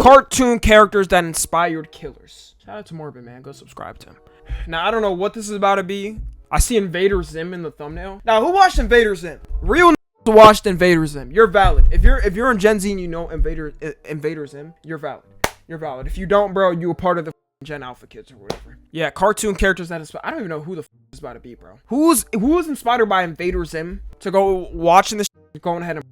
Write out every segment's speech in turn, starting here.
Cartoon characters that inspired killers. Shout out to Morbid, man. Go subscribe to him. Now, I don't know what this is about to be. I see Invader Zim in the thumbnail. Now, who watched Invader Zim? Real watched Invader Zim. You're valid. If you're in Gen Z and you know Invader Zim, you're valid. You're valid. If you don't, bro, you were part of the Gen Alpha kids or whatever. Yeah, cartoon characters that inspire. I don't even know who the is about to be, bro. Who was inspired by Invader Zim to go watching this, going ahead and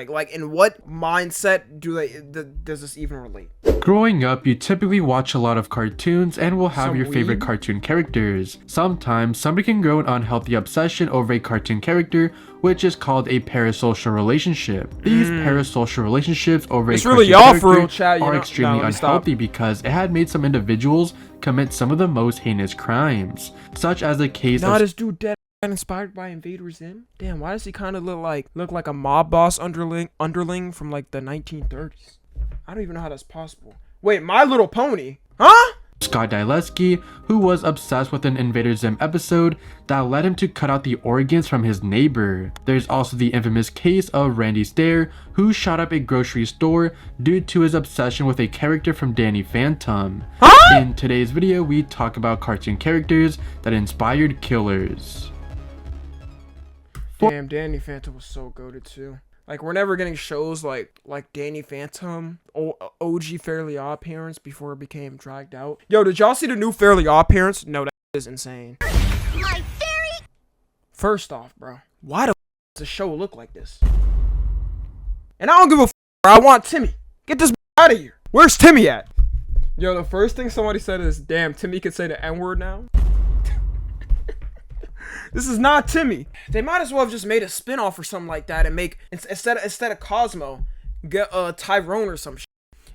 like in what mindset does this even relate? Growing up, you typically watch a lot of cartoons and will have your favorite cartoon characters. Sometimes, somebody can grow an unhealthy obsession over a cartoon character, which is called a parasocial relationship. These parasocial relationships over a cartoon character are extremely unhealthy because it had made some individuals commit some of the most heinous crimes, such as the case of this dude dead inspired by Invader Zim. Damn, why does he kind of look like a mob boss underling from like the 1930s? I don't even know how that's possible. Wait, My Little Pony? Huh? Scott Dylewski, who was obsessed with an Invader Zim episode that led him to cut out the organs from his neighbor. There's also the infamous case of Randy Stair, who shot up a grocery store due to his obsession with a character from Danny Phantom. Huh? In today's video, we talk about cartoon characters that inspired killers. Damn, Danny Phantom was so goated too. Like, we're never getting shows like Danny Phantom, OG Fairly Odd Parents before it became dragged out. Yo, did y'all see the new Fairly Odd Parents? No, that is insane. My fairy. First off, bro, why the does the show look like this? And I don't give a bro. I want Timmy. Get this out of here. Where's Timmy at? Yo, the first thing somebody said is, damn, Timmy can say the N-word now? This is not Timmy. They might as well have just made a spinoff or something like that and make instead of Cosmo, get Tyrone or some shit.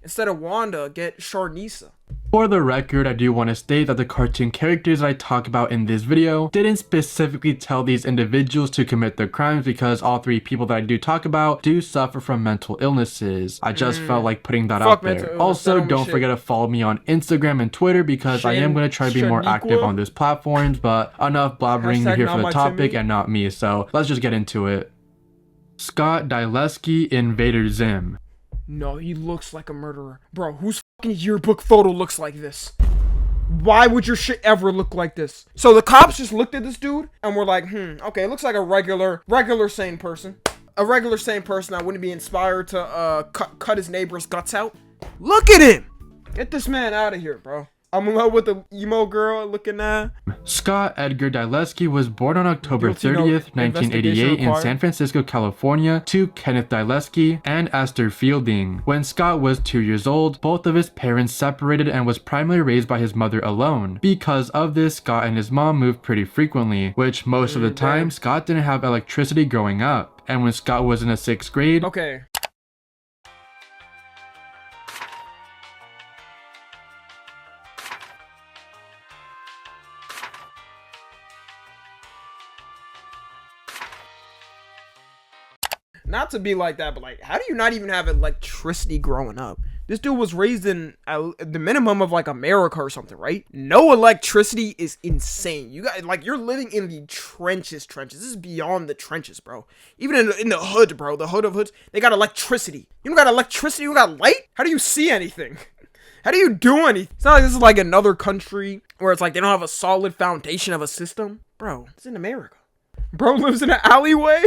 Instead of Wanda, get Sharnisa. For the record, I do want to state that the cartoon characters I talk about in this video didn't specifically tell these individuals to commit their crimes because all three people that I do talk about do suffer from mental illnesses. I just felt like putting that out there. Also, don't forget to follow me on Instagram and Twitter because I am going to try to be more active on those platforms, but enough blabbering, you're here for the topic and not me, so let's just get into it. Scott Dylewski, Invader Zim. No, he looks like a murderer. Bro, whose fucking yearbook photo looks like this? Why would your shit ever look like this? So the cops just looked at this dude and were like, okay, it looks like a regular sane person. A regular sane person that wouldn't be inspired to cut his neighbor's guts out. Look at him! Get this man out of here, bro. I'm in love with the emo girl looking at. Scott Edgar Dylewski was born on October 30th, 1988 in San Francisco, California to Kenneth Dylewski and Esther Fielding. When Scott was 2 years old, both of his parents separated and was primarily raised by his mother alone. Because of this, Scott and his mom moved pretty frequently, which most of the time, Scott didn't have electricity growing up. And when Scott was in the 6th grade, okay. Not to be like that, but like, how do you not even have electricity growing up? This dude was raised in the minimum of like America or something, right? No electricity is insane. You got like, you're living in the trenches. This is beyond the trenches, bro. Even in the hood, bro, the hood of hoods, they got electricity. You don't got electricity, you got light? How do you see anything? How do you do anything? It's not like this is like another country where it's like they don't have a solid foundation of a system. Bro, it's in America. Bro lives in an alleyway.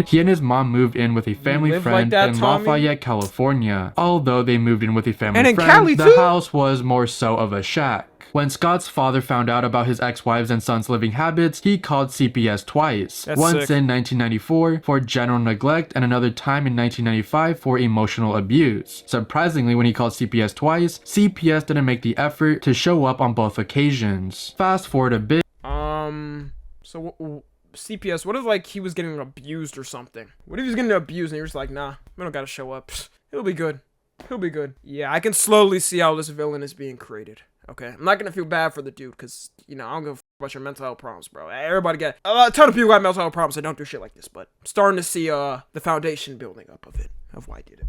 He and his mom moved in with a family friend in Lafayette, California. Although they moved in with a family friend, the house was more so of a shack. When Scott's father found out about his ex-wives and son's living habits, he called CPS twice. Once in 1994 for general neglect and another time in 1995 for emotional abuse. Surprisingly, when he called CPS twice, CPS didn't make the effort to show up on both occasions. Fast forward a bit. CPS, what if like he was getting abused or something? What if he was getting abused and you're just like, nah, we don't gotta show up. He'll be good. He'll be good. Yeah, I can slowly see how this villain is being created. Okay, I'm not gonna feel bad for the dude because, you know, I don't give a about your mental health problems, bro. Everybody got a ton of people got mental health problems that don't do shit like this, but I'm starting to see the foundation building up of it, of why I did it.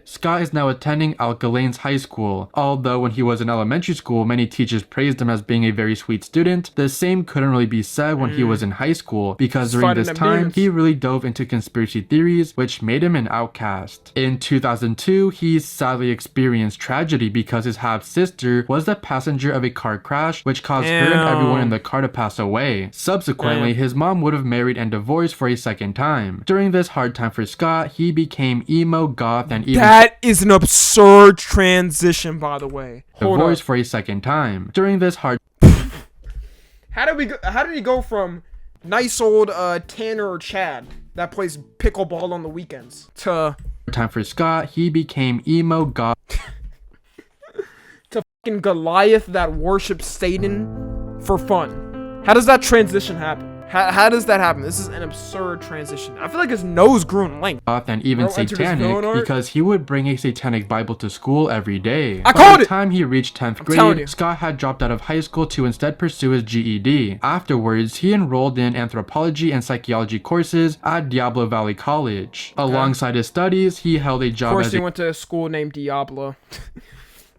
Scott is now attending Alka High School. Although when he was in elementary school, many teachers praised him as being a very sweet student, the same couldn't really be said when he was in high school, because during this time, he really dove into conspiracy theories, which made him an outcast. In 2002, he sadly experienced tragedy because his half-sister was the passenger of a car crash, which caused her and everyone in the car to pass away. Subsequently, his mom would have married and divorced for a second time. During this hard time for Scott, he became emo, goth, and even that is an absurd transition, by the way. Divorced for a second time. During this hard How did he go from nice old Tanner or Chad that plays pickleball on the weekends to time for Scott, he became emo, goth to fucking Goliath that worships Satan for fun? How does that transition happen? How does that happen? This is an absurd transition. I feel like his nose grew in length. And even satanic, because he would bring a satanic Bible to school every day. I called it! By the time he reached 10th grade, Scott had dropped out of high school to instead pursue his GED. Afterwards, he enrolled in anthropology and psychology courses at Diablo Valley College. Okay. Alongside his studies, he held a job as he went to a school named Diablo.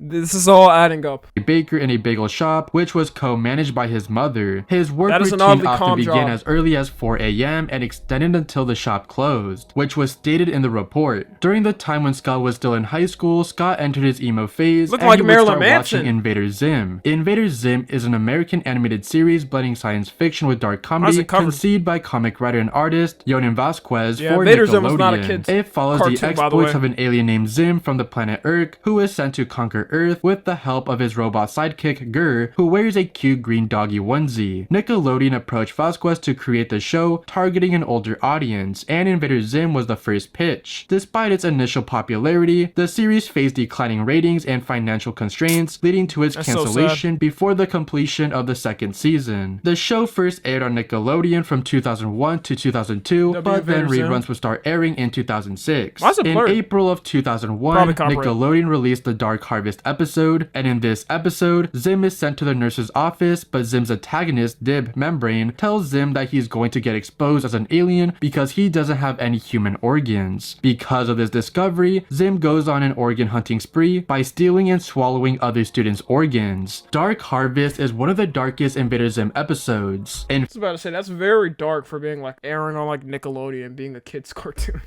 This is all adding up. A baker in a bagel shop, which was co-managed by his mother. His work routine often began as early as 4 a.m. and extended until the shop closed, which was stated in the report. During the time when Scott was still in high school, Scott entered his emo phase and he would start watching Invader Zim. Invader Zim is an American animated series blending science fiction with dark comedy, conceived by comic writer and artist Yonan Vasquez for Invader Zim was not a kid's It follows the exploits of an alien named Zim from the planet Urk, who is sent to conquer Earth with the help of his robot sidekick Gur, who wears a cute green doggy onesie. Nickelodeon approached Vasquez to create the show, targeting an older audience, and Invader Zim was the first pitch. Despite its initial popularity, the series faced declining ratings and financial constraints, leading to its cancellation before the completion of the second season. The show first aired on Nickelodeon from 2001 to 2002, but then reruns would start airing in 2006. In April of 2001, Nickelodeon released the Dark Harvest episode, and in this episode, Zim is sent to the nurse's office, but Zim's antagonist, Dib Membrane, tells Zim that he's going to get exposed as an alien because he doesn't have any human organs. Because of this discovery, Zim goes on an organ hunting spree by stealing and swallowing other students' organs. Dark Harvest is one of the darkest Invader Zim episodes. I was about to say, that's very dark for being like airing on like Nickelodeon, being a kid's cartoon.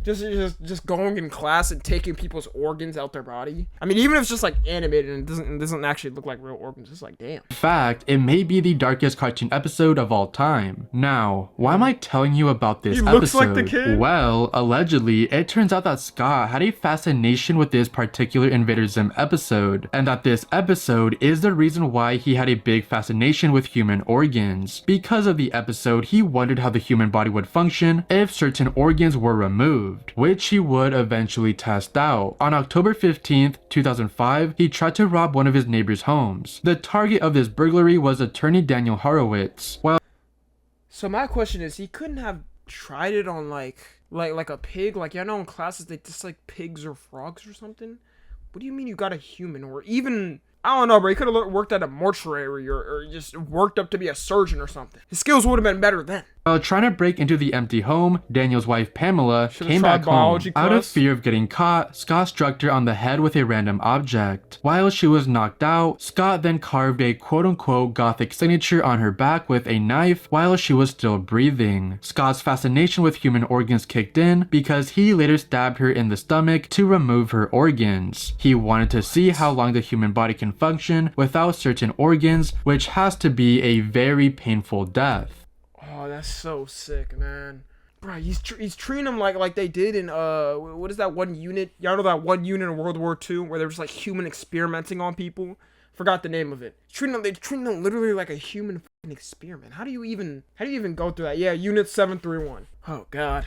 Just going in class and taking people's organs out their body. I mean, even if it's just like animated and it doesn't actually look like real organs, it's like, damn. In fact, it may be the darkest cartoon episode of all time. Now, why am I telling you about this episode? Looks like the kid. Well, allegedly, it turns out that Scott had a fascination with this particular Invader Zim episode, and that this episode is the reason why he had a big fascination with human organs. Because of the episode, he wondered how the human body would function if certain organs were removed, which he would eventually test out. On October 15th, 2005, he tried to rob one of his neighbor's homes. The target of this burglary was attorney Daniel Horowitz. So my question is, he couldn't have tried it on like a pig? Like, I know in classes they just like pigs or frogs or something. What do you mean you got a human? Or even, I don't know, bro. He could have worked at a mortuary or just worked up to be a surgeon or something. His skills would have been better then. While trying to break into the empty home, Daniel's wife Pamela came back home. Out of fear of getting caught, Scott struck her on the head with a random object. While she was knocked out, Scott then carved a quote-unquote gothic signature on her back with a knife while she was still breathing. Scott's fascination with human organs kicked in because he later stabbed her in the stomach to remove her organs. He wanted to see how long the human body can function without certain organs, which has to be a very painful death. Oh, that's so sick, man. Bro, he's treating them like they did in, what is that one unit? Y'all know that one unit in World War II where there was like human experimenting on people? Forgot the name of it. They're treating them literally like a human fucking experiment. How do you even go through that? Yeah, Unit 731. Oh, God.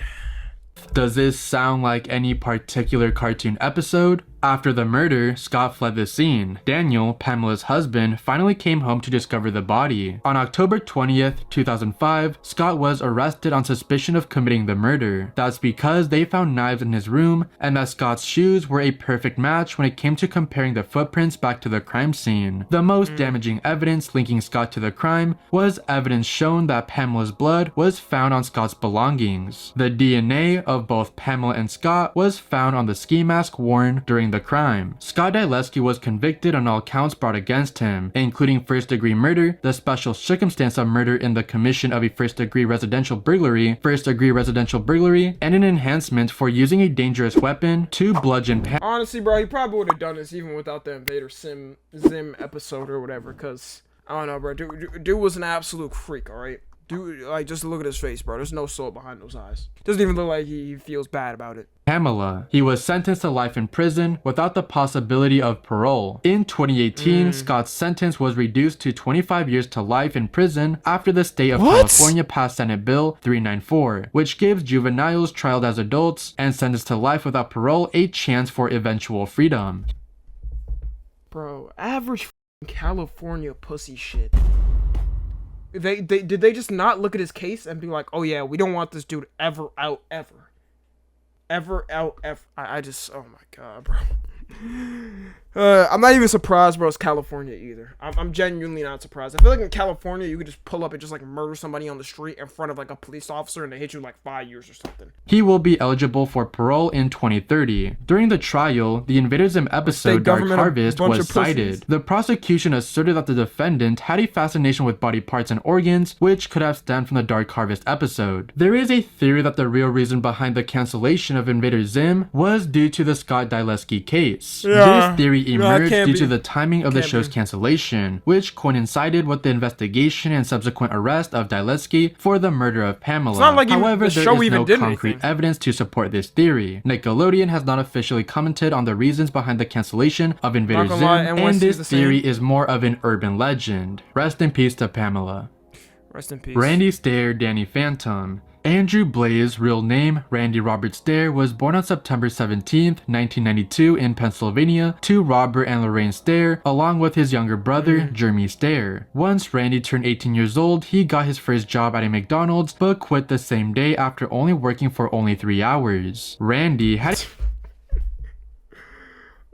Does this sound like any particular cartoon episode? After the murder, Scott fled the scene. Daniel, Pamela's husband, finally came home to discover the body. On October 20th, 2005, Scott was arrested on suspicion of committing the murder. That's because they found knives in his room, and that Scott's shoes were a perfect match when it came to comparing the footprints back to the crime scene. The most damaging evidence linking Scott to the crime was evidence shown that Pamela's blood was found on Scott's belongings. The DNA of both Pamela and Scott was found on the ski mask worn during the crime. Scott Dileski was convicted on all counts brought against him, including first-degree murder, the special circumstance of murder in the commission of a first-degree residential burglary, and an enhancement for using a dangerous weapon to bludgeon Honestly, bro, he probably would have done this even without the Invader Zim episode or whatever, because, I don't know, bro, dude was an absolute freak, alright? Dude, like, just look at his face, bro. There's no soul behind those eyes. Doesn't even look like he feels bad about it. Pamela. He was sentenced to life in prison without the possibility of parole. In 2018, Scott's sentence was reduced to 25 years to life in prison after the state of California passed Senate Bill 394, which gives juveniles trialed as adults and sentenced to life without parole a chance for eventual freedom. Bro, average California pussy shit. Did they just not look at his case and be like, oh yeah, we don't want this dude ever out, ever. I just, oh my god, bro. I'm not even surprised, bro. It's California either. I'm genuinely not surprised. I feel like in California, you could just pull up and just like murder somebody on the street in front of like a police officer and they hit you like 5 years or something. He will be eligible for parole in 2030. During the trial, the Invader Zim episode Dark Harvest was cited. The prosecution asserted that the defendant had a fascination with body parts and organs, which could have stemmed from the Dark Harvest episode. There is a theory that the real reason behind the cancellation of Invader Zim was due to the Scott Dileski case. Yeah. This theory emerged due to the timing of the show's cancellation, which coincided with the investigation and subsequent arrest of Dileski for the murder of Pamela. It's not like However, the there is no concrete evidence to support this theory. Nickelodeon has not officially commented on the reasons behind the cancellation of Invader Zim, and this theory is more of an urban legend. Rest in peace to Pamela. Rest in peace. Randy Stair, Danny Phantom. Andrew Blaze, real name Randy Robert Stair, was born on September 17, 1992 in Pennsylvania to Robert and Lorraine Stair, along with his younger brother, Jeremy Stair. Once Randy turned 18 years old, he got his first job at a McDonald's, but quit the same day after only working for only 3 hours. Randy had...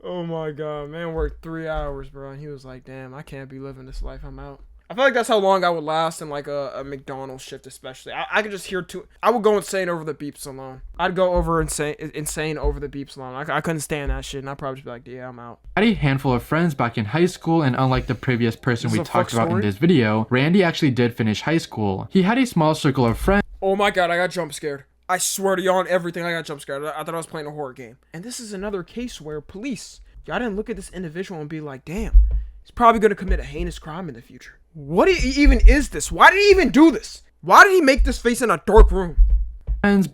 Oh my god, man worked 3 hours, bro, and he was like, damn, I can't be living this life, I'm out. I feel like that's how long I would last in like a McDonald's shift, especially. I could just hear I would go insane over the beeps alone. I'd go over insane over the beeps alone. I couldn't stand that shit, and I'd probably just be like, yeah, I'm out. I had a handful of friends back in high school, and unlike the previous person we talked about in this video, Randy actually did finish high school. He had a small circle of friends. Oh my god, I got jump scared. I swear to y'all on everything, I got jump scared. I thought I was playing a horror game. And this is another case where police, y'all didn't look at this individual and be like, damn, he's probably gonna commit a heinous crime in the future. What even is this? Why did he even do this? Why did he make this face in a dark room?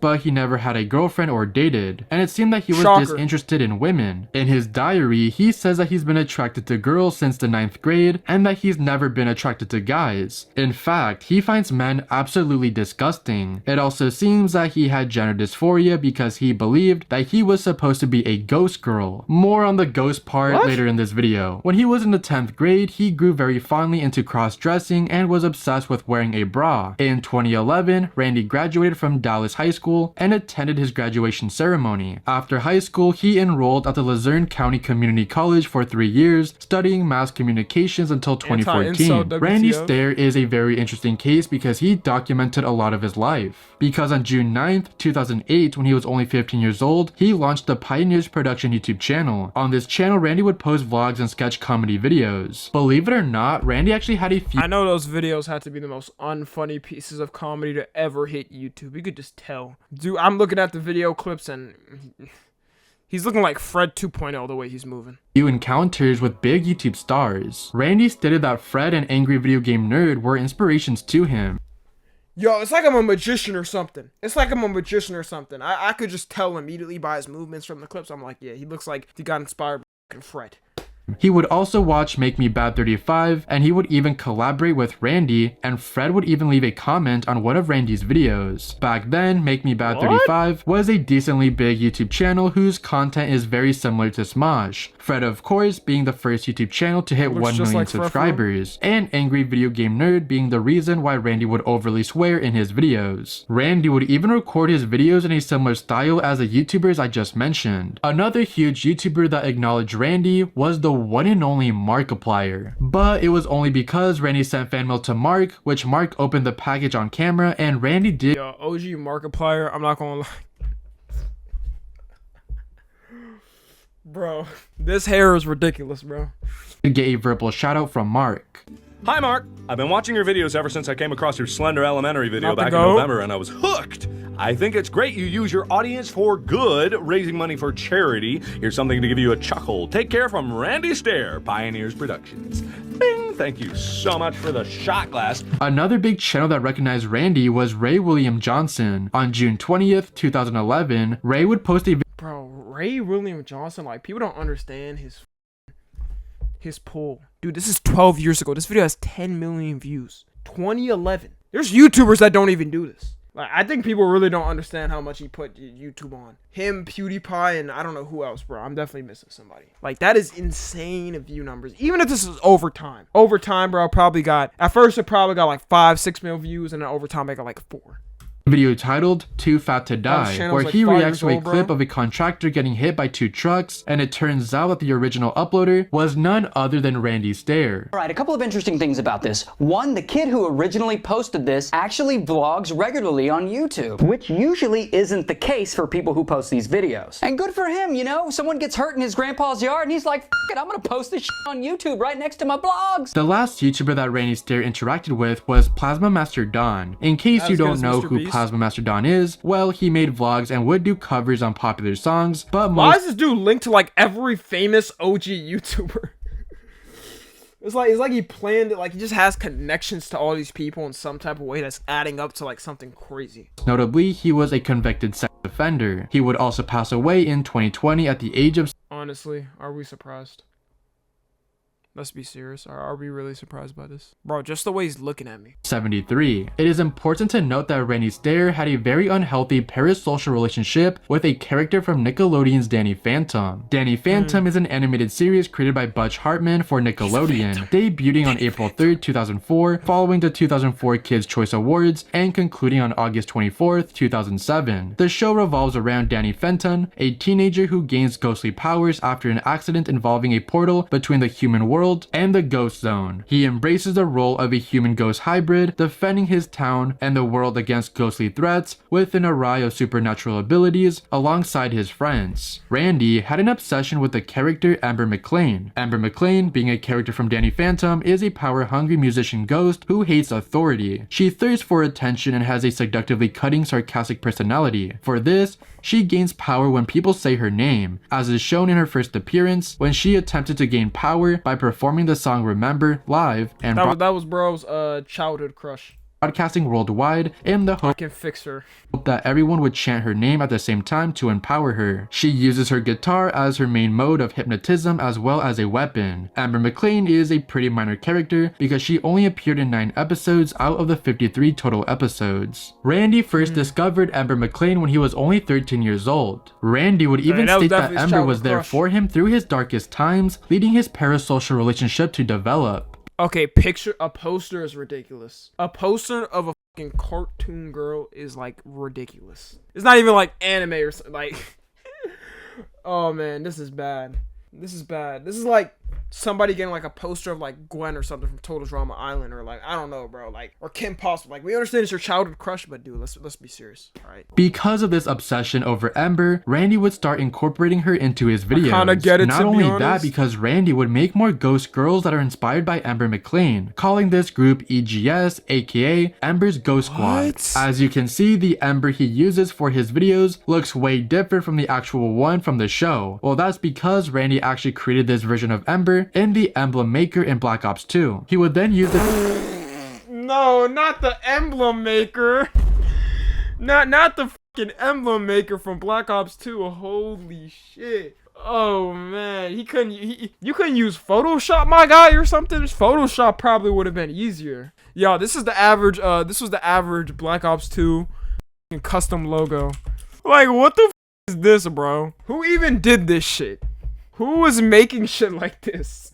But he never had a girlfriend or dated, and it seemed that he was disinterested in women. In his diary, he says that he's been attracted to girls since the 9th grade, and that he's never been attracted to guys. In fact, he finds men absolutely disgusting. It also seems that he had gender dysphoria because he believed that he was supposed to be a ghost girl. More on the ghost part later in this video. When he was in the 10th grade, he grew very fondly into cross-dressing and was obsessed with wearing a bra. In 2011, Randy graduated from Dallas High School and attended his graduation ceremony. After high school, he enrolled at the Luzerne County Community College for 3 years, studying mass communications until 2014. Randy Stair is a very interesting case because he documented a lot of his life. Because on June 9th, 2008, when he was only 15 years old, he launched the Pioneers Production YouTube channel. On this channel, Randy would post vlogs and sketch comedy videos. Believe it or not, Randy actually had a few— I know those videos had to be the most unfunny pieces of comedy to ever hit YouTube. You could just tell. Dude, I'm looking at the video clips and he's looking like Fred 2.0 the way he's moving. Few encounters with big YouTube stars. Randy stated that Fred and Angry Video Game Nerd were inspirations to him. Yo, it's like I'm a magician or something. I could just tell immediately by his movements from the clips. I'm like, yeah, he looks like he got inspired by Fred. He would also watch Make Me Bad 35, and he would even collaborate with Randy, and Fred would even leave a comment on one of Randy's videos. Back then, Make Me Bad 35 was a decently big YouTube channel whose content is very similar to Smosh. Fred, of course, being the first YouTube channel to hit 1 million subscribers, and Angry Video Game Nerd being the reason why Randy would overly swear in his videos. Randy would even record his videos in a similar style as the YouTubers I just mentioned. Another huge YouTuber that acknowledged Randy was the one and only Markiplier. But it was only because Randy sent fan mail to Mark, which Mark opened the package on camera, and Randy did. Yo, OG Markiplier, I'm not gonna lie. Bro, this hair is ridiculous, bro. Get a verbal shout out from Mark. Hi Mark, I've been watching your videos ever since I came across your Slender Elementary video back in November and I was hooked. I think it's great you use your audience for good, raising money for charity. Here's something to give you a chuckle. Take care from Randy Stair, Pioneers Productions. Bing, thank you so much for the shot glass. Another big channel that recognized Randy was Ray William Johnson. On June 20th, 2011, Ray would post a Bro, Ray William Johnson, like, people don't understand his pull. Dude, this is 12 years ago. This video has 10 million views. 2011. There's YouTubers that don't even do this. Like, I think people really don't understand how much he put YouTube on. Him, PewDiePie, and I don't know who else, bro. I'm definitely missing somebody. Like, that is insane view numbers. Even if this is overtime. Overtime, bro, at first it probably got like 5-6 million views, and then overtime it got like 4. Video titled Too Fat to Die, where he reacts to a clip of a contractor getting hit by 2 trucks, and it turns out that the original uploader was none other than Randy Stair. Alright, a couple of interesting things about this. One, the kid who originally posted this actually vlogs regularly on YouTube, which usually isn't the case for people who post these videos. And good for him, you know? Someone gets hurt in his grandpa's yard and he's like, F it, I'm gonna post this shit on YouTube right next to my blogs. The last YouTuber that Randy Stair interacted with was Plasma Master Don. In case you don't know who Plasma Master Don is, well, he made vlogs and would do covers on popular songs, but why is this dude linked to like every famous OG YouTuber? It's like he planned it, like he just has connections to all these people in some type of way that's adding up to like something crazy. Notably, he was a convicted sex offender. He would also pass away in 2020 at the age of... Honestly, are we surprised? Let's be serious. Are we really surprised by this? Bro, just the way he's looking at me. 73. It is important to note that Randy Stair had a very unhealthy parasocial relationship with a character from Nickelodeon's Danny Phantom. Danny Phantom is an animated series created by Butch Hartman for Nickelodeon, debuting on April 3rd, 2004, following the 2004 Kids' Choice Awards, and concluding on August 24th, 2007. The show revolves around Danny Phantom, a teenager who gains ghostly powers after an accident involving a portal between the human world and the ghost zone. He embraces the role of a human-ghost hybrid, defending his town and the world against ghostly threats with an array of supernatural abilities alongside his friends. Randy had an obsession with the character Amber McLean. Amber McLean, being a character from Danny Phantom, is a power-hungry musician ghost who hates authority. She thirsts for attention and has a seductively cutting, sarcastic personality. For this, she gains power when people say her name, as is shown in her first appearance when she attempted to gain power by performing the song Remember live and that was bro's childhood crush. Broadcasting worldwide in the hope that everyone would chant her name at the same time to empower her. She uses her guitar as her main mode of hypnotism as well as a weapon. Amber McLean is a pretty minor character because she only appeared in 9 episodes out of the 53 total episodes. Randy first discovered Amber McLean when he was only 13 years old. Randy would even state that Amber was there for him through his darkest times, leading his parasocial relationship to develop. Okay, a poster is ridiculous. A poster of a fucking cartoon girl is like ridiculous. It's not even like anime or something. Like, oh man, this is bad. This is bad. This is like somebody getting like a poster of like Gwen or something from Total Drama Island, or like, I don't know, bro, like, or Kim Possible. Like, we understand it's your childhood crush, but dude, let's be serious. All right. Because of this obsession over Amber, Randy would start incorporating her into his videos. I kinda get it. Not only that, because Randy would make more ghost girls that are inspired by Amber McLean, calling this group EGS, aka Amber's Ghost Squad. As you can see, the Amber he uses for his videos looks way different from the actual one from the show. Well, that's because Randy actually created this version of Amber in the Emblem Maker in Black Ops 2. He would then use it. No, not the Emblem Maker. Not the fucking Emblem Maker from Black Ops 2. Holy shit. Oh man, you couldn't use Photoshop, my guy, or something? Photoshop probably would have been easier. Yo, this is the average. This was the average Black Ops 2 custom logo. Like, what the is this, bro? Who even did this shit? Who was making shit like this?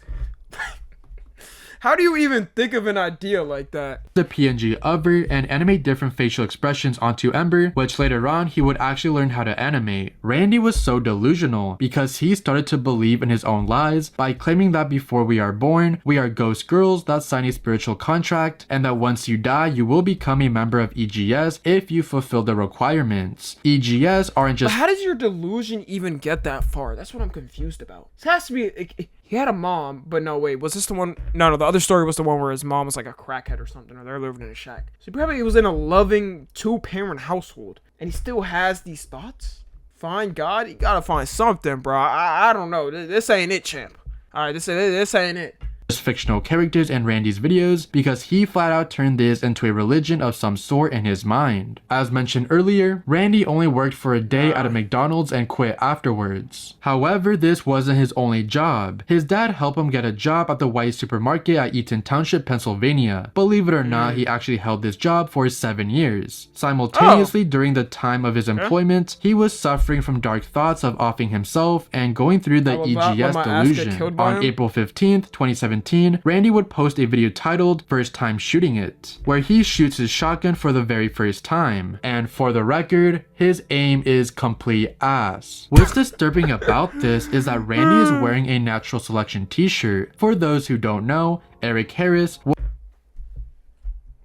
How do you even think of an idea like that? The PNG Uber and animate different facial expressions onto Ember, which later on he would actually learn how to animate. Randy was so delusional because he started to believe in his own lies by claiming that before we are born, we are ghost girls that sign a spiritual contract, and that once you die, you will become a member of EGS if you fulfill the requirements. EGS aren't just— But how does your delusion even get that far? That's what I'm confused about. This has to be— he had a mom, but no, wait, was this the one? No, the other story was the one where his mom was like a crackhead or something, or they're living in a shack. So he probably was in a loving 2-parent household, and he still has these thoughts? Find God? You gotta find something, bro. I don't know. This ain't it, champ. Alright, this ain't it. Fictional characters in Randy's videos because he flat out turned this into a religion of some sort in his mind. As mentioned earlier, Randy only worked for a day at a McDonald's and quit afterwards. However, this wasn't his only job. His dad helped him get a job at the White Supermarket at Eaton Township, Pennsylvania. Believe it or not, he actually held this job for 7 years. Simultaneously, during the time of his employment, he was suffering from dark thoughts of offing himself and going through the EGS delusion. On April 15th, 2017, Randy would post a video titled First Time Shooting It, where he shoots his shotgun for the very first time. And for the record, his aim is complete ass. What's disturbing about this is that Randy is wearing a Natural Selection t-shirt. For those who don't know, Eric Harris—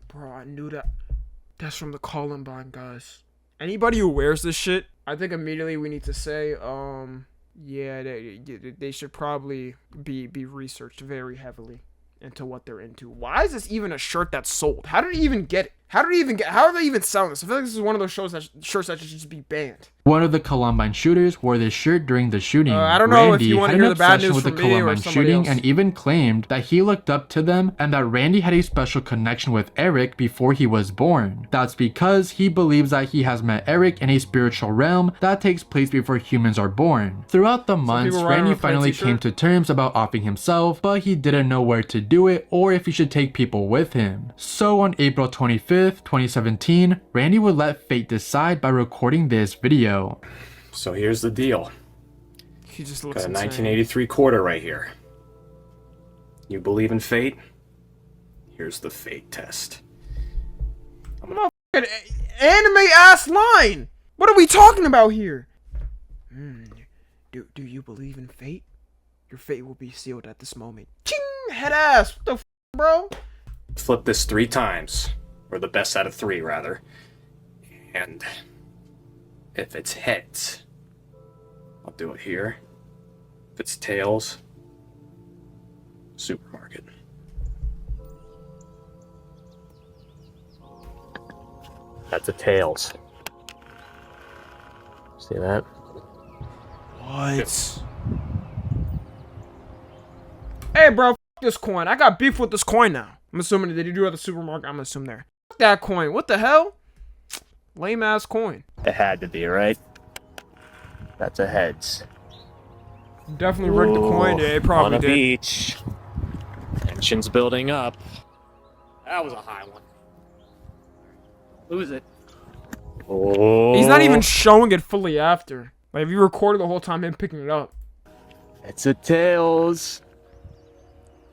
Bro, I knew that. That's from the Columbine, guys. Anybody who wears this shit, I think immediately we need to say, yeah, they should probably be researched very heavily into what they're into. Why is this even a shirt that's sold? How did he even get it? How are they even selling this? I feel like this is one of those shirts that should just be banned. One of the Columbine shooters wore this shirt during the shooting. I don't know if you want to hear the bad news from me or somebody else. And even claimed that he looked up to them and that Randy had a special connection with Eric before he was born. That's because he believes that he has met Eric in a spiritual realm that takes place before humans are born. Throughout the months, Randy finally came to terms about offing himself, but he didn't know where to do it or if he should take people with him. So on April 25th, 2017, Randy would let fate decide by recording this video. So here's the deal. He just looks got a insane. 1983 quarter right here. You believe in fate? Here's the fate test. I'm a fucking anime ass line. What are we talking about here? Do you believe in fate? Your fate will be sealed at this moment. Ching! Head ass. What the f, bro? Flip this 3 times. Or the best out of 3, rather. And if it's heads, I'll do it here. If it's tails, supermarket. That's a tails. See that? What? Hey, bro, f this coin. I got beef with this coin now. I'm assuming, did you do it at the supermarket? I'm gonna assume there. F that coin. What the hell? Lame ass coin. It had to be, right? That's a heads. Definitely rigged the coin. Yeah, it probably on a did. beach. Tension's building up. That was a high one. Lose it. Oh. He's not even showing it fully after. Like, if you recorded the whole time him picking it up. It's a tails.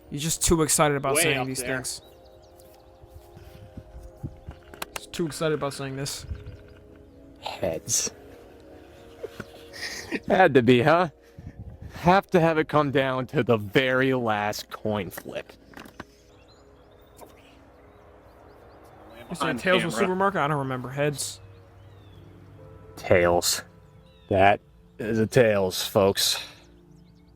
He's just too excited about Way saying up these there. things. He's too excited about saying this. Heads. Had to be, huh? Have to have it come down to the very last coin flip. You said Tails was supermarket? I don't remember. Heads. Tails. That is a tails, folks.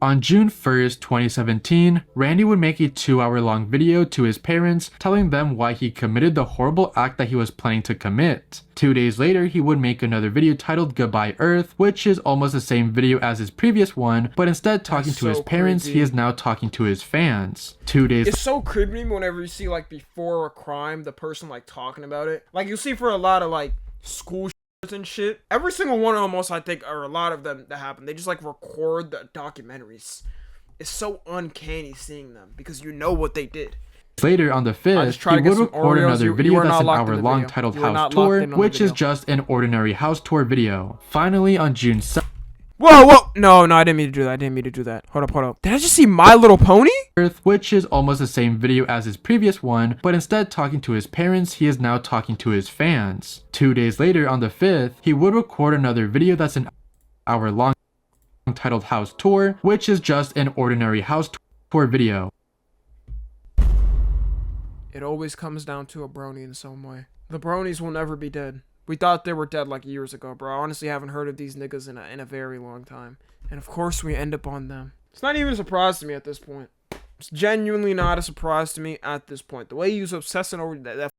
On June 1st, 2017, Randy would make a 2-hour-long video to his parents telling them why he committed the horrible act that he was planning to commit. 2 days later, he would make another video titled Goodbye Earth, which is almost the same video as his previous one, but instead talking to his parents, he is now talking to his fans. 2 days— It's so creepy whenever you see, like, before a crime, the person, like, talking about it. Like, you see for a lot of, like, school and shit. Every single one of them, almost, I think, or a lot of them that happen, they just like record the documentaries. It's so uncanny seeing them because you know what they did. Later on the 5th, he would record another video that's an hour-long titled House Tour, which is just an ordinary house tour video. Finally, on June 7th, Whoa! No, I didn't mean to do that. Hold up. Did I just see My Little Pony? Which is almost the same video as his previous one, but instead talking to his parents, he is now talking to his fans. 2 days later, on the 5th, he would record another video that's an hour-long titled House Tour, which is just an ordinary house tour video. It always comes down to a brony in some way. The bronies will never be dead. We thought they were dead like years ago, bro. I honestly haven't heard of these niggas in a very long time. And of course we end up on them. It's not even a surprise to me at this point. It's genuinely not a surprise to me at this point. The way he was obsessing over that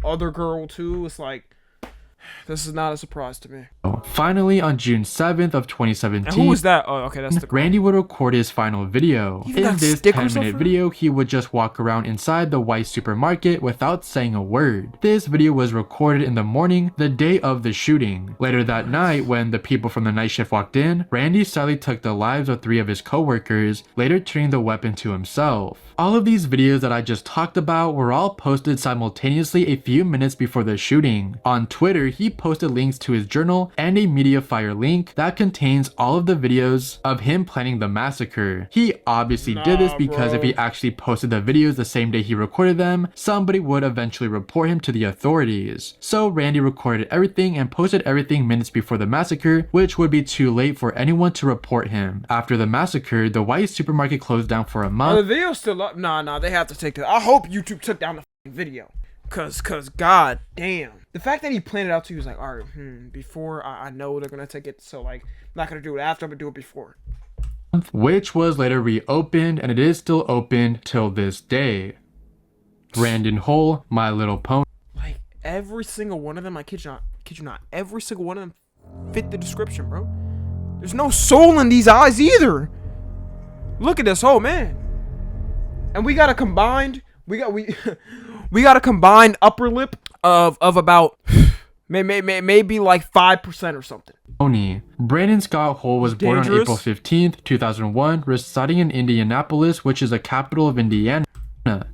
other girl too, it's like, this is not a surprise to me. Finally, on June 7th of 2017, and who was that? Oh, okay, that's the girl. Randy would record his final video. In this 10-minute video, he would just walk around inside the white supermarket without saying a word. This video was recorded in the morning, the day of the shooting. Later that night, when the people from the night shift walked in, Randy sadly took the lives of 3 of his co-workers, later turning the weapon to himself. All of these videos that I just talked about were all posted simultaneously a few minutes before the shooting. On Twitter, he posted links to his journal and a MediaFire link that contains all of the videos of him planning the massacre. He obviously did this because if he actually posted the videos the same day he recorded them, somebody would eventually report him to the authorities. So Randy recorded everything and posted everything minutes before the massacre, which would be too late for anyone to report him. After the massacre, the white supermarket closed down for a month. The video's still up? Nah, they have to take that. I hope YouTube took down the video. Cause god damn. The fact that he planned it out too, he was like, alright, before I know they're gonna take it, so like, I'm not gonna do it after, I'm gonna do it before. Which was later reopened, and it is still open till this day. Brandon Hole, My Little Pony. Like, every single one of them, I kid you not, every single one of them fit the description, bro. There's no soul in these eyes either. Look at this, oh man. And we got a combined, we got a combined upper lip of about maybe like 5% or something. Brandon Scott Hole was born on April 15th, 2001, residing in Indianapolis, which is the capital of Indiana.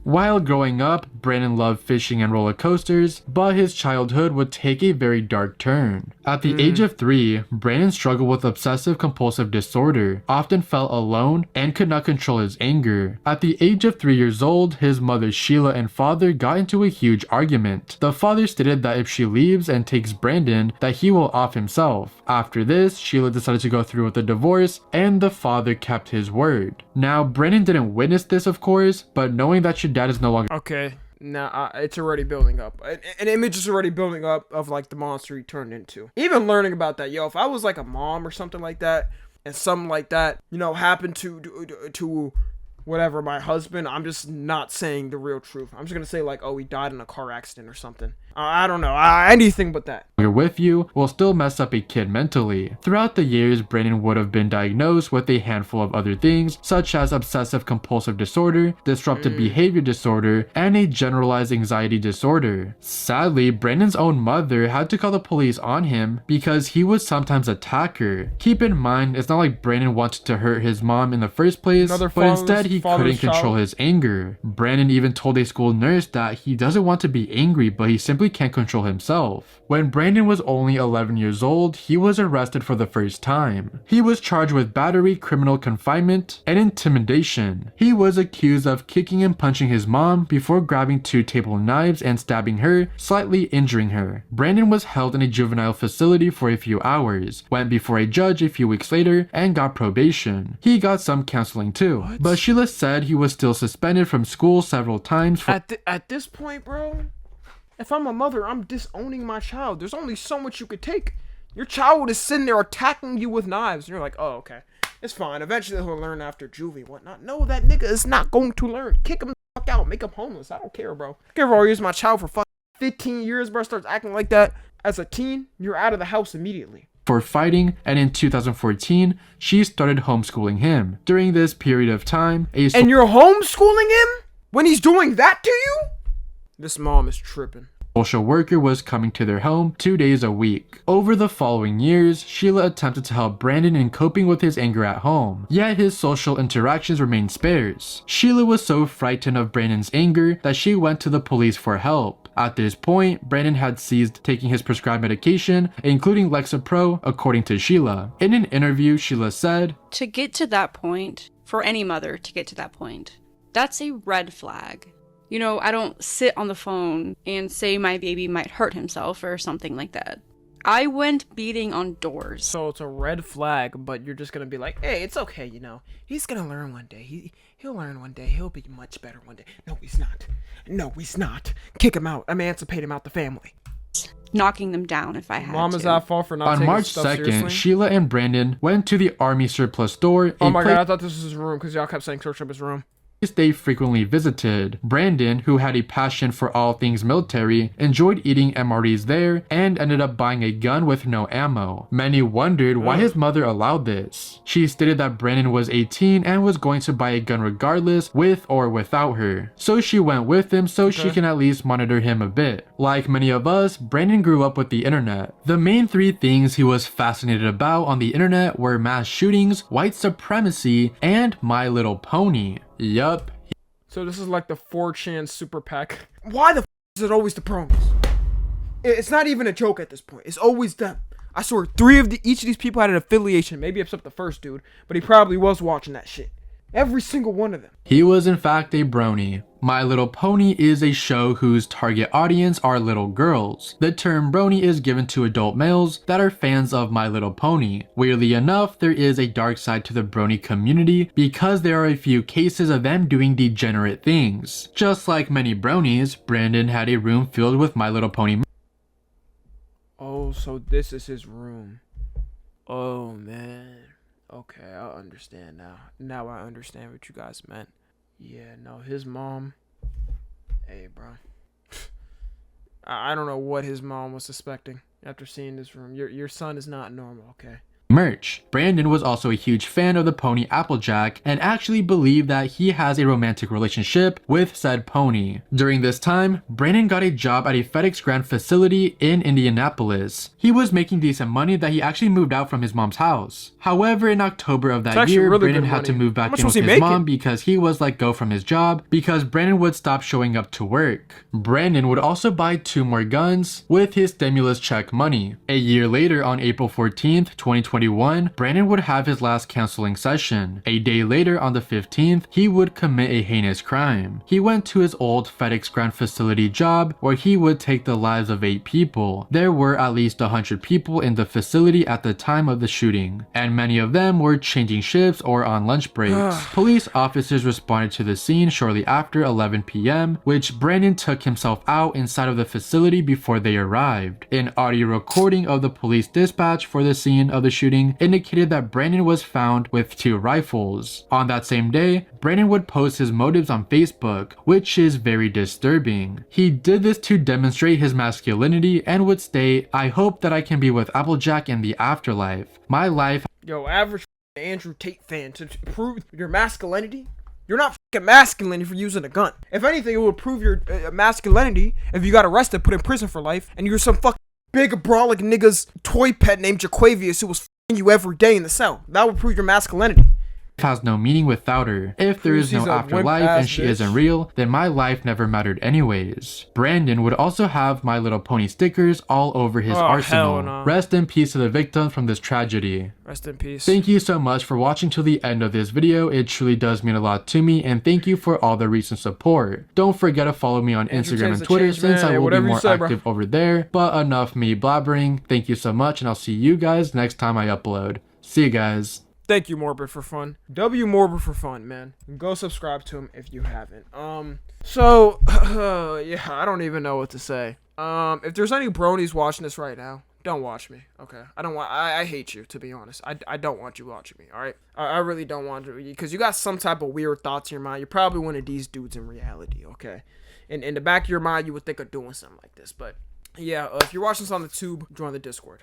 While growing up, Brandon loved fishing and roller coasters, but his childhood would take a very dark turn. At the age of 3, Brandon struggled with obsessive compulsive disorder, often felt alone, and could not control his anger. At the age of 3 years old, his mother Sheila and father got into a huge argument. The father stated that if she leaves and takes Brandon, that he will off himself. After this, Sheila decided to go through with the divorce, and the father kept his word. Now, Brandon didn't witness this, of course, but knowing that your dad is no longer okay. Now it's already building up. An image is already building up of like the monster he turned into. Even learning about that, yo, if I was like a mom or something like that, and something like that, you know, happened to whatever my husband, I'm just not saying the real truth. I'm just gonna say like, oh, he died in a car accident or something. I don't know, anything but that. With you will still mess up a kid mentally. Throughout the years, Brandon would have been diagnosed with a handful of other things, such as obsessive compulsive disorder, disruptive behavior disorder, and a generalized anxiety disorder. Sadly, Brandon's own mother had to call the police on him because he would sometimes attack her. Keep in mind, it's not like Brandon wanted to hurt his mom in the first place, but instead he couldn't control his anger. Brandon even told a school nurse that he doesn't want to be angry, but he simply can't control himself. When Brandon was only 11 years old, he was arrested for the first time. He was charged with battery, criminal confinement, and intimidation. He was accused of kicking and punching his mom before grabbing 2 table knives and stabbing her, slightly injuring her. Brandon was held in a juvenile facility for a few hours, went before a judge a few weeks later, and got probation. He got some counseling too, but Sheila said he was still suspended from school several times for at this point, bro, if I'm a mother, I'm disowning my child. There's only so much you could take. Your child is sitting there attacking you with knives, and you're like, oh, okay, it's fine. Eventually he'll learn after juvie, whatnot. No, that nigga is not going to learn. Kick him the fuck out. Make him homeless. I don't care, bro. I care if I use my child for fucking 15 years, bro. Starts acting like that as a teen, you're out of the house immediately. For fighting, and in 2014, she started homeschooling him. During this period of time, and you're homeschooling him? When he's doing that to you? This mom is tripping. social worker was coming to their home 2 days a week. Over the following years, Sheila attempted to help Brandon in coping with his anger at home, yet his social interactions remained sparse. Sheila was so frightened of Brandon's anger that she went to the police for help. At this point, Brandon had ceased taking his prescribed medication, including Lexapro, according to Sheila. In an interview, Sheila said, "To get to that point, for any mother to get to that point, that's a red flag. You know, I don't sit on the phone and say my baby might hurt himself or something like that. I went beating on doors." So it's a red flag, but you're just gonna be like, hey, it's okay, you know. He's gonna learn one day. He'll learn one day. He'll be much better one day. No, he's not. No, he's not. Kick him out. Emancipate him out the family. Knocking them down if I had Mom to. is at fault for not on taking March stuff 2nd, seriously. Sheila and Brandon went to the Army surplus store. Oh my god, I thought this was his room because y'all kept saying search up his room. They frequently visited. Brandon, who had a passion for all things military, enjoyed eating MREs there and ended up buying a gun with no ammo. Many wondered why his mother allowed this. She stated that Brandon was 18 and was going to buy a gun regardless, with or without her. So she went with him so she can at least monitor him a bit. Like many of us, Brandon grew up with the internet. The main 3 things he was fascinated about on the internet were mass shootings, white supremacy, and My Little Pony. Yup. So this is like the 4chan super PAC. Why the is it always the promos? It's not even a joke at this point. It's always them. I swear, each of these people had an affiliation. Maybe except the first dude, but he probably was watching that shit. Every single one of them. He was in fact a brony. My Little Pony is a show whose target audience are little girls. The term brony is given to adult males that are fans of My Little Pony. Weirdly enough, there is a dark side to the brony community because there are a few cases of them doing degenerate things. Just like many bronies, Brandon had a room filled with My Little Pony. Oh, so this is his room. Oh man. Okay, I understand now. Now I understand what you guys meant. Yeah, no, his mom. Hey, bro. I don't know what his mom was suspecting after seeing this room. Your son is not normal, okay? Merch. Brandon was also a huge fan of the pony Applejack and actually believed that he has a romantic relationship with said pony. During this time, Brandon got a job at a FedEx Grand facility in Indianapolis. He was making decent money that he actually moved out from his mom's house. However, in October of that year, really Brandon had to move back in with his mom because he was let go from his job because Brandon would stop showing up to work. Brandon would also buy 2 more guns with his stimulus check money. A year later, on April 14th, 2021, Brandon would have his last counseling session. A day later, on the 15th, he would commit a heinous crime. He went to his old FedEx Grand facility job where he would take the lives of 8 people. There were at least 100 people in the facility at the time of the shooting, and many of them were changing shifts or on lunch breaks. Police officers responded to the scene shortly after 11 p.m., which Brandon took himself out inside of the facility before they arrived. An audio recording of the police dispatch for the scene of the shooting indicated that Brandon was found with 2 rifles. On that same day, Brandon would post his motives on Facebook, which is very disturbing. He did this to demonstrate his masculinity and would state, "I hope that I can be with Applejack in the afterlife. My life..." Yo, average Andrew Tate fan to prove your masculinity? You're not fucking masculine if you're using a gun. If anything, it would prove your masculinity if you got arrested, put in prison for life, and you're some fucking big brolic nigga's toy pet named Jaquavius who was you every day in the cell. That would prove your masculinity. Has no meaning without her. If there is no afterlife and she isn't real, then my life never mattered anyways. Brandon would also have My Little Pony stickers all over his arsenal. Hell no. Rest in peace to the victims from this tragedy. Rest in peace. Thank you so much for watching till the end of this video. It truly does mean a lot to me, and thank you for all the recent support. Don't forget to follow me on Instagram and Twitter since I will be more active over there. But enough me blabbering. Thank you so much, and I'll see you guys next time I upload. See you guys. Thank you, Morbid for Fun. W Morbid for Fun, man. Go subscribe to him if you haven't. Yeah, I don't even know what to say. If there's any bronies watching this right now, don't watch me, okay? I hate you, to be honest. I don't want you watching me, alright? I really don't want you, because you got some type of weird thoughts in your mind. You're probably one of these dudes in reality, okay? In the back of your mind, you would think of doing something like this, but yeah, if you're watching this on the tube, join the Discord.